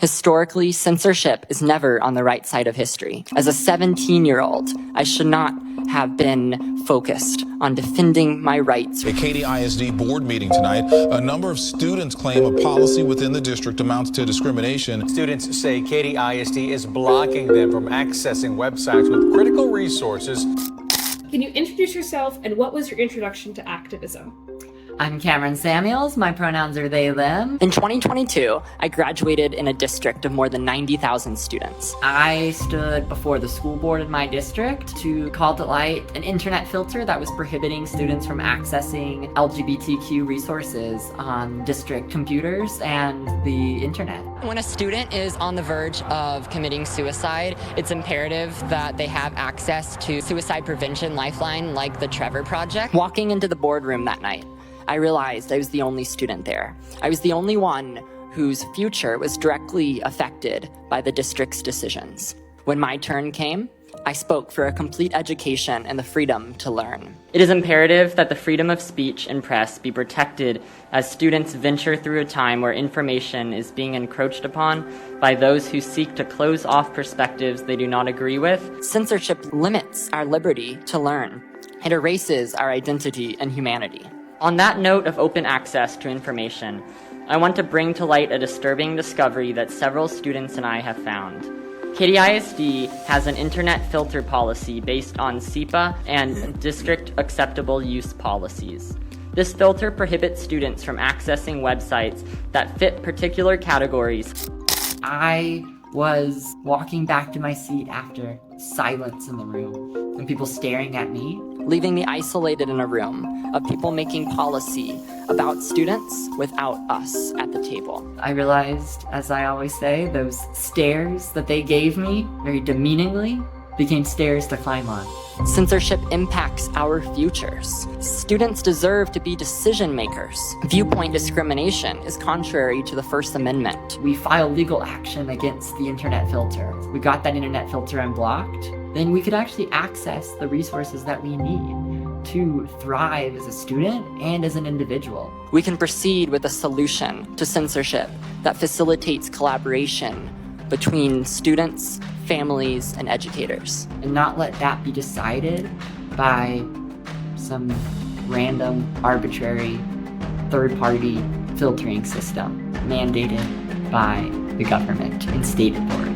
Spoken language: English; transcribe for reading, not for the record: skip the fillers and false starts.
Historically, censorship is never on the right side of history. As a 17-year-old, I should not have been focused on defending my rights. A Katy ISD board meeting tonight. A number of students claim a policy within the district amounts to discrimination. Students say Katy ISD is blocking them from accessing websites with critical resources. Can you introduce yourself, and what was your introduction to activism? I'm Cameron Samuels. My pronouns are they, them. In 2022, I graduated in a district of more than 90,000 students. I stood before the school board in my district to call to light an internet filter that was prohibiting students from accessing LGBTQ resources on district computers and the internet. When a student is on the verge of committing suicide, it's imperative that they have access to suicide prevention lifeline like the Trevor Project. Walking into the boardroom that night, I realized I was the only student there. I was the only one whose future was directly affected by the district's decisions. When my turn came, I spoke for a complete education and the freedom to learn. It is imperative that the freedom of speech and press be protected as students venture through a time where information is being encroached upon by those who seek to close off perspectives they do not agree with. Censorship limits our liberty to learn. It erases our identity and humanity. On that note of open access to information, I want to bring to light a disturbing discovery that several students and I have found. Katy ISD has an internet filter policy based on SEPA and district acceptable use policies. This filter prohibits students from accessing websites that fit particular categories. I was walking back to my seat after silence in the room and people staring at me, leaving me isolated in a room of people making policy about students without us at the table. I realized, as I always say, those stares that they gave me very demeaningly became stairs to climb on. Censorship impacts our futures. Students deserve to be decision makers. Viewpoint discrimination is contrary to the First Amendment. We filed legal action against the internet filter. We got that internet filter unblocked. Then we could actually access the resources that we need to thrive as a student and as an individual. We can proceed with a solution to censorship that facilitates collaboration between students, families, and educators. And not let that be decided by some random, arbitrary, third-party filtering system mandated by the government and state authorities.